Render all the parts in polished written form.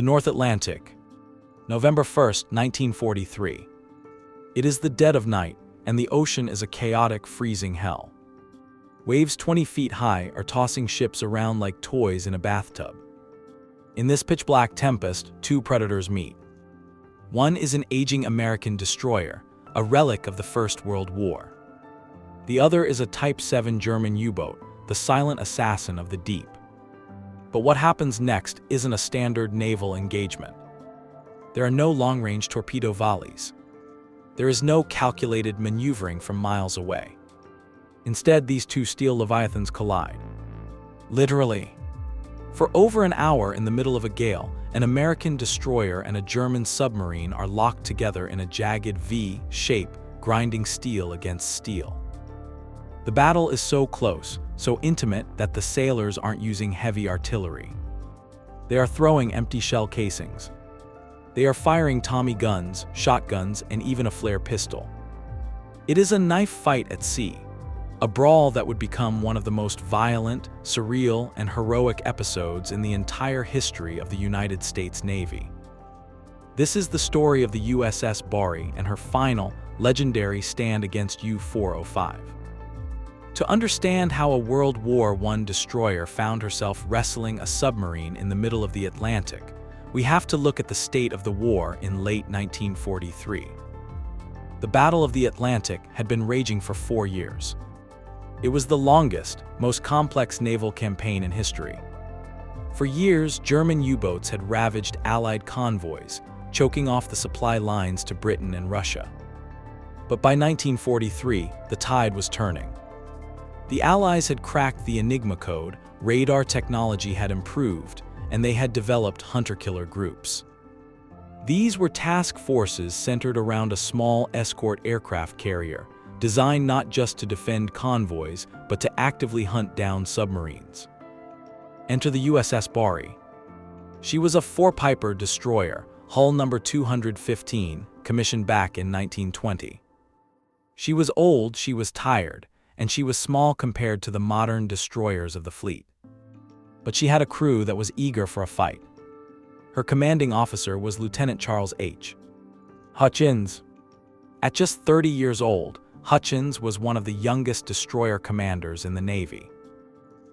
The North Atlantic, November 1st, 1943. It is the dead of night, and the ocean is a chaotic, freezing hell. Waves 20 feet high are tossing ships around like toys in a bathtub. In this pitch-black tempest, two predators meet. One is an aging American destroyer, a relic of the First World War. The other is a Type 7 German U-boat, the silent assassin of the deep. But what happens next isn't a standard naval engagement. There are no long-range torpedo volleys. There is no calculated maneuvering from miles away. Instead, these two steel leviathans collide. Literally. For over an hour in the middle of a gale, an American destroyer and a German submarine are locked together in a jagged V shape, grinding steel against steel. The battle is so close, so intimate that the sailors aren't using heavy artillery. They are throwing empty shell casings. They are firing Tommy guns, shotguns, and even a flare pistol. It is a knife fight at sea, a brawl that would become one of the most violent, surreal, and heroic episodes in the entire history of the United States Navy. This is the story of the USS Borie and her final, legendary stand against U-405. To understand how a World War I destroyer found herself wrestling a submarine in the middle of the Atlantic, we have to look at the state of the war in late 1943. The Battle of the Atlantic had been raging for 4 years. It was the longest, most complex naval campaign in history. For years, German U-boats had ravaged Allied convoys, choking off the supply lines to Britain and Russia. But by 1943, the tide was turning. The Allies had cracked the Enigma code, radar technology had improved, and they had developed hunter-killer groups. These were task forces centered around a small escort aircraft carrier, designed not just to defend convoys, but to actively hunt down submarines. Enter the USS Borie. She was a four-piper destroyer, hull number 215, commissioned back in 1920. She was old, she was tired, and she was small compared to the modern destroyers of the fleet. But she had a crew that was eager for a fight. Her commanding officer was Lieutenant Charles H. Hutchins. At just 30 years old, Hutchins was one of the youngest destroyer commanders in the Navy.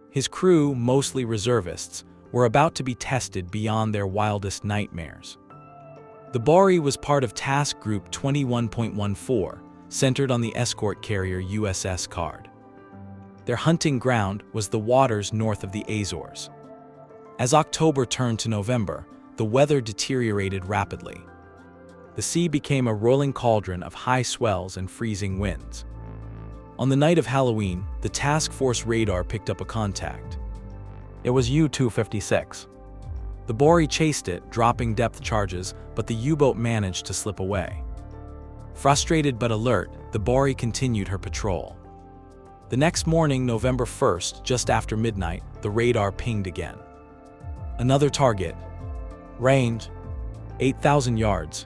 His crew, mostly reservists, were about to be tested beyond their wildest nightmares. The Borie was part of Task Group 21.14, centered on the escort carrier USS Card. Their hunting ground was the waters north of the Azores. As October turned to November, the weather deteriorated rapidly. The sea became a rolling cauldron of high swells and freezing winds. On the night of Halloween, the task force radar picked up a contact. It was U-256. The Borie chased it, dropping depth charges, but the U-boat managed to slip away. Frustrated but alert, the Borie continued her patrol. The next morning, November 1st, just after midnight, the radar pinged again. Another target. Range, 8,000 yards.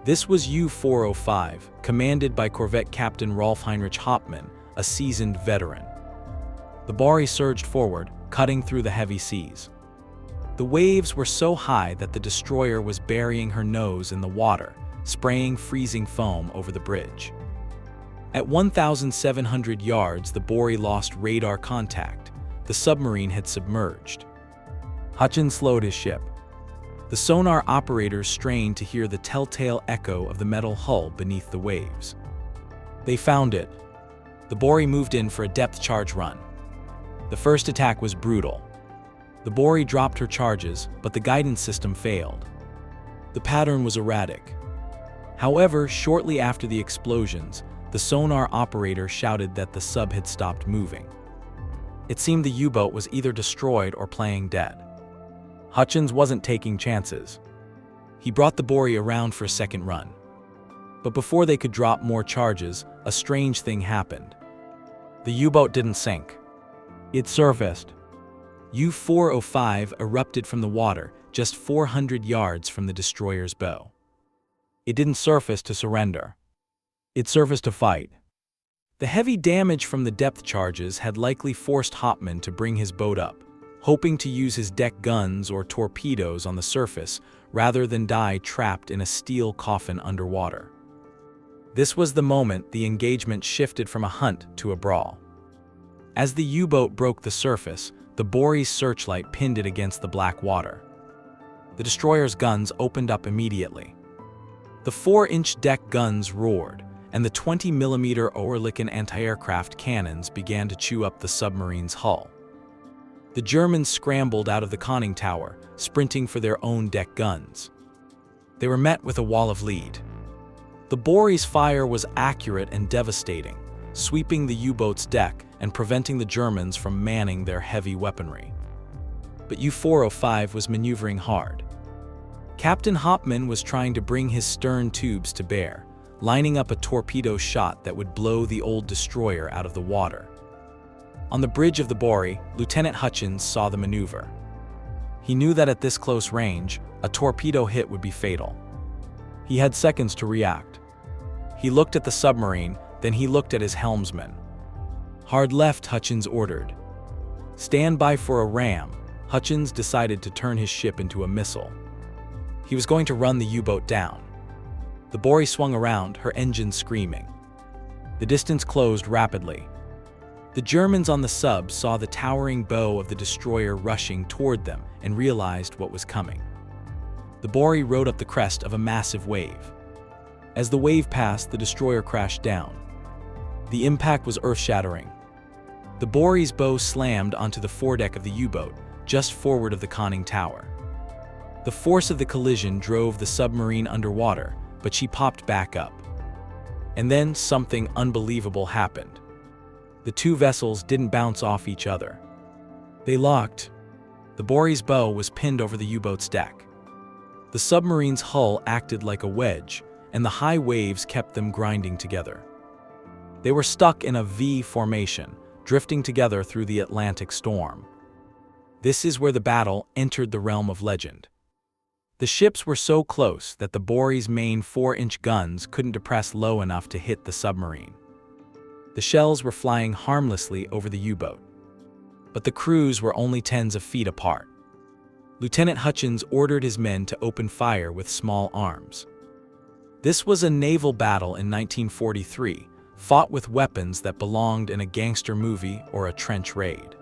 This was U-405, commanded by Corvette Captain Rolf Heinrich Hauptmann, a seasoned veteran. The Borie surged forward, cutting through the heavy seas. The waves were so high that the destroyer was burying her nose in the water, spraying freezing foam over the bridge. At 1,700 yards, the Borie lost radar contact. The submarine had submerged. Hutchins slowed his ship. The sonar operators strained to hear the telltale echo of the metal hull beneath the waves. They found it. The Borie moved in for a depth charge run. The first attack was brutal. The Borie dropped her charges, but the guidance system failed. The pattern was erratic. However, shortly after the explosions, the sonar operator shouted that the sub had stopped moving. It seemed the U-boat was either destroyed or playing dead. Hutchins wasn't taking chances. He brought the Borie around for a second run. But before they could drop more charges, a strange thing happened. The U-boat didn't sink. It surfaced. U-405 erupted from the water just 400 yards from the destroyer's bow. It didn't surface to surrender. It surfaced to fight. The heavy damage from the depth charges had likely forced Hauptmann to bring his boat up, hoping to use his deck guns or torpedoes on the surface rather than die trapped in a steel coffin underwater. This was the moment the engagement shifted from a hunt to a brawl. As the U-boat broke the surface, the Borie's searchlight pinned it against the black water. The destroyer's guns opened up immediately. The 4-inch deck guns roared, and the 20mm Oerlikon anti-aircraft cannons began to chew up the submarine's hull. The Germans scrambled out of the conning tower, sprinting for their own deck guns. They were met with a wall of lead. The Borie's fire was accurate and devastating, sweeping the U-boat's deck and preventing the Germans from manning their heavy weaponry. But U-405 was maneuvering hard. Captain Hopman was trying to bring his stern tubes to bear, lining up a torpedo shot that would blow the old destroyer out of the water. On the bridge of the Borie, Lieutenant Hutchins saw the maneuver. He knew that at this close range, a torpedo hit would be fatal. He had seconds to react. He looked at the submarine, then he looked at his helmsman. "Hard left," Hutchins ordered. "Stand by for a ram." Hutchins decided to turn his ship into a missile. He was going to run the U-boat down. The Borie swung around, her engine screaming. The distance closed rapidly. The Germans on the sub saw the towering bow of the destroyer rushing toward them and realized what was coming. The Borie rode up the crest of a massive wave. As the wave passed, the destroyer crashed down. The impact was earth-shattering. The Borie's bow slammed onto the foredeck of the U-boat, just forward of the conning tower. The force of the collision drove the submarine underwater, but she popped back up. And then something unbelievable happened. The two vessels didn't bounce off each other. They locked. The Borie's bow was pinned over the U-boat's deck. The submarine's hull acted like a wedge, and the high waves kept them grinding together. They were stuck in a V formation, drifting together through the Atlantic storm. This is where the battle entered the realm of legend. The ships were so close that the Borie's main 4-inch guns couldn't depress low enough to hit the submarine. The shells were flying harmlessly over the U-boat, but the crews were only tens of feet apart. Lieutenant Hutchins ordered his men to open fire with small arms. This was a naval battle in 1943, fought with weapons that belonged in a gangster movie or a trench raid.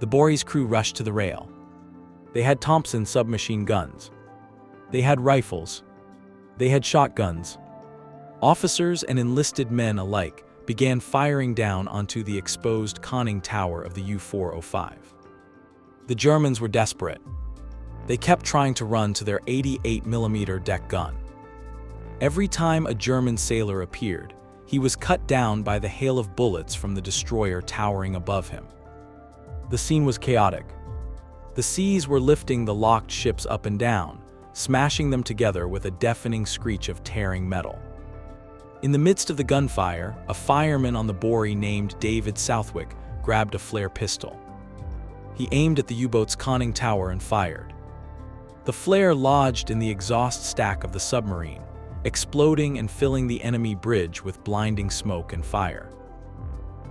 The Borie's crew rushed to the rail. They had Thompson submachine guns. They had rifles. They had shotguns. Officers and enlisted men alike began firing down onto the exposed conning tower of the U-405. The Germans were desperate. They kept trying to run to their 88mm deck gun. Every time a German sailor appeared, he was cut down by the hail of bullets from the destroyer towering above him. The scene was chaotic. The seas were lifting the locked ships up and down, smashing them together with a deafening screech of tearing metal. In the midst of the gunfire, a fireman on the Borie named David Southwick grabbed a flare pistol. He aimed at the U-boat's conning tower and fired. The flare lodged in the exhaust stack of the submarine, exploding and filling the enemy bridge with blinding smoke and fire.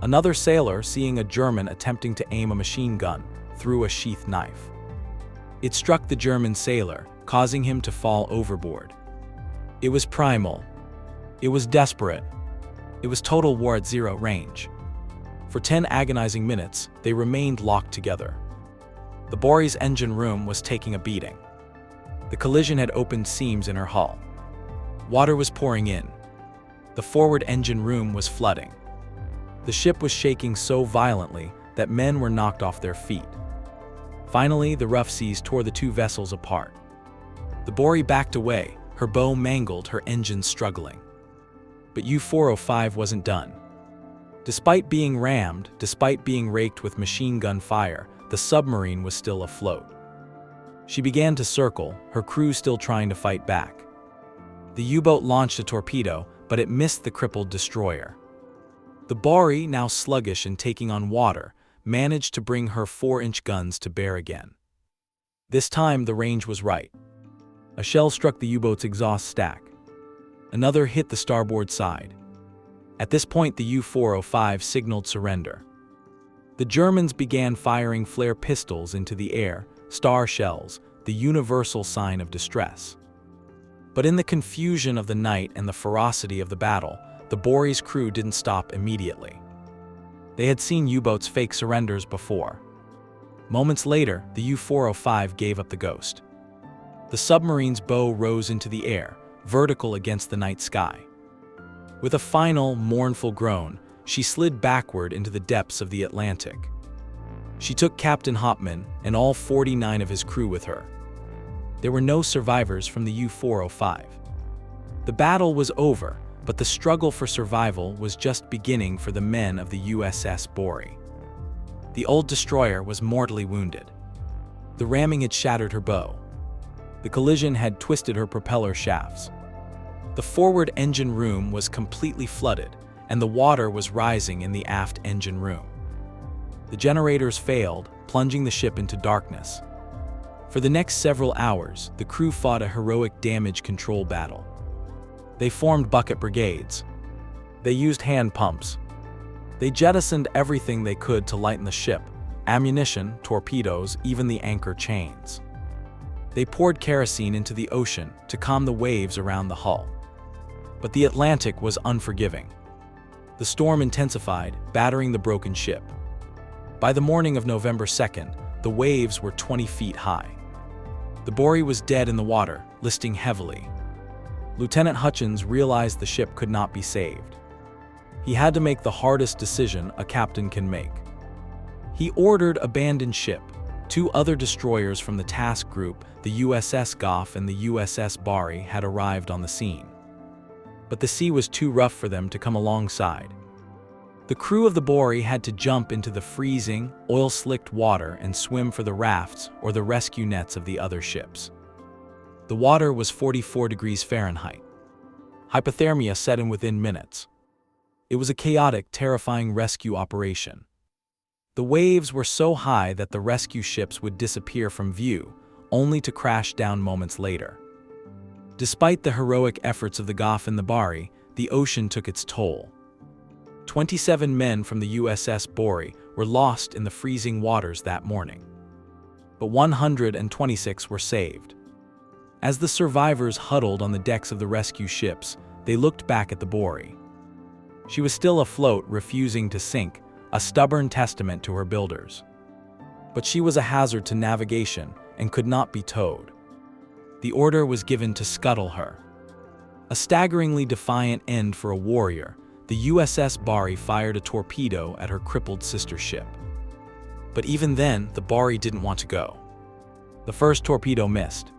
Another sailor, seeing a German attempting to aim a machine gun, threw a sheath knife. It struck the German sailor, causing him to fall overboard. It was primal. It was desperate. It was total war at zero range. For 10 agonizing minutes, they remained locked together. The Borie's engine room was taking a beating. The collision had opened seams in her hull. Water was pouring in. The forward engine room was flooding. The ship was shaking so violently that men were knocked off their feet. Finally, the rough seas tore the two vessels apart. The Borie backed away, her bow mangled, her engines struggling. But U-405 wasn't done. Despite being rammed, despite being raked with machine gun fire, the submarine was still afloat. She began to circle, her crew still trying to fight back. The U-boat launched a torpedo, but it missed the crippled destroyer. The Borie, now sluggish and taking on water, managed to bring her 4-inch guns to bear again. This time the range was right. A shell struck the U-boat's exhaust stack. Another hit the starboard side. At this point, the U-405 signaled surrender. The Germans began firing flare pistols into the air, star shells, the universal sign of distress. But in the confusion of the night and the ferocity of the battle, the Borie's crew didn't stop immediately. They had seen U-boats fake surrenders before. Moments later, the U-405 gave up the ghost. The submarine's bow rose into the air, vertical against the night sky. With a final, mournful groan, she slid backward into the depths of the Atlantic. She took Captain Hopman and all 49 of his crew with her. There were no survivors from the U-405. The battle was over, but the struggle for survival was just beginning for the men of the USS Borie. The old destroyer was mortally wounded. The ramming had shattered her bow. The collision had twisted her propeller shafts. The forward engine room was completely flooded, and the water was rising in the aft engine room. The generators failed, plunging the ship into darkness. For the next several hours, the crew fought a heroic damage control battle. They formed bucket brigades. They used hand pumps. They jettisoned everything they could to lighten the ship: ammunition, torpedoes, even the anchor chains. They poured kerosene into the ocean to calm the waves around the hull. But the Atlantic was unforgiving. The storm intensified, battering the broken ship. By the morning of November 2nd, the waves were 20 feet high. The Borie was dead in the water, listing heavily. Lieutenant Hutchins realized the ship could not be saved. He had to make the hardest decision a captain can make. He ordered abandoned ship. 2 other destroyers from the task group, the USS Goff and the USS Borie, had arrived on the scene. But the sea was too rough for them to come alongside. The crew of the Borie had to jump into the freezing, oil-slicked water and swim for the rafts or the rescue nets of the other ships. The water was 44 degrees Fahrenheit. Hypothermia set in within minutes. It was a chaotic, terrifying rescue operation. The waves were so high that the rescue ships would disappear from view, only to crash down moments later. Despite the heroic efforts of the Goff and the Borie, the ocean took its toll. 27 men from the USS Borie were lost in the freezing waters that morning. But 126 were saved. As the survivors huddled on the decks of the rescue ships, they looked back at the Borie. She was still afloat, refusing to sink, a stubborn testament to her builders. But she was a hazard to navigation and could not be towed. The order was given to scuttle her. A staggeringly defiant end for a warrior, the USS Borie fired a torpedo at her crippled sister ship. But even then, the Borie didn't want to go. The first torpedo missed.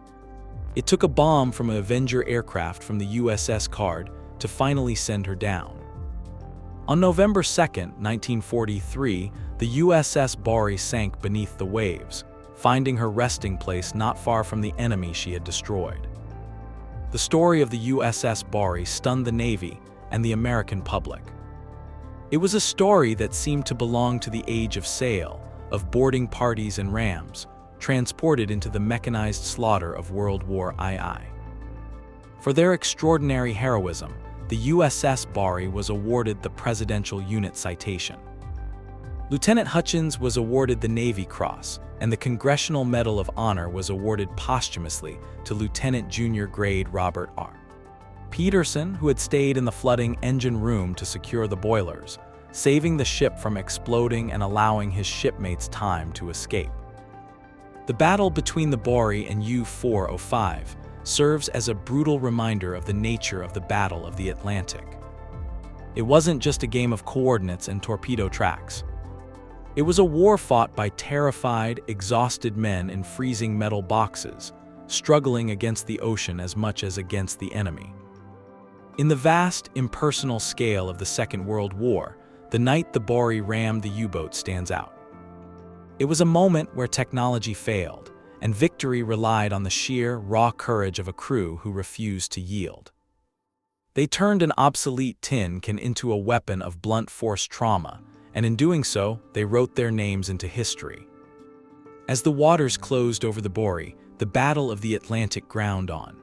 It took a bomb from an Avenger aircraft from the USS Card to finally send her down. On November 2, 1943, the USS Borie sank beneath the waves, finding her resting place not far from the enemy she had destroyed. The story of the USS Borie stunned the Navy and the American public. It was a story that seemed to belong to the age of sail, of boarding parties and rams, transported into the mechanized slaughter of World War II. For their extraordinary heroism, the USS Borie was awarded the Presidential Unit Citation. Lieutenant Hutchins was awarded the Navy Cross, and the Congressional Medal of Honor was awarded posthumously to Lieutenant Junior Grade Robert R. Peterson, who had stayed in the flooding engine room to secure the boilers, saving the ship from exploding and allowing his shipmates time to escape. The battle between the Borie and U-405 serves as a brutal reminder of the nature of the Battle of the Atlantic. It wasn't just a game of coordinates and torpedo tracks. It was a war fought by terrified, exhausted men in freezing metal boxes, struggling against the ocean as much as against the enemy. In the vast, impersonal scale of the Second World War, the night the Borie rammed the U-boat stands out. It was a moment where technology failed, and victory relied on the sheer, raw courage of a crew who refused to yield. They turned an obsolete tin can into a weapon of blunt force trauma, and in doing so, they wrote their names into history. As the waters closed over the Borie, the Battle of the Atlantic ground on.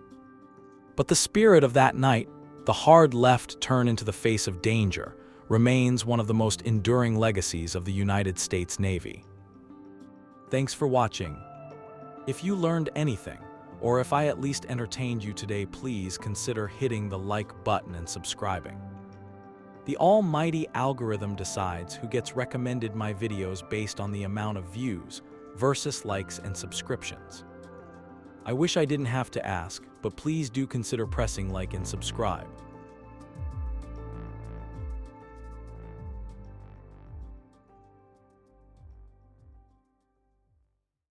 But the spirit of that night, the hard left turn into the face of danger, remains one of the most enduring legacies of the United States Navy. Thanks for watching. If you learned anything, or if I at least entertained you today, please consider hitting the like button and subscribing. The almighty algorithm decides who gets recommended my videos based on the amount of views versus likes and subscriptions. I wish I didn't have to ask, but please do consider pressing like and subscribe.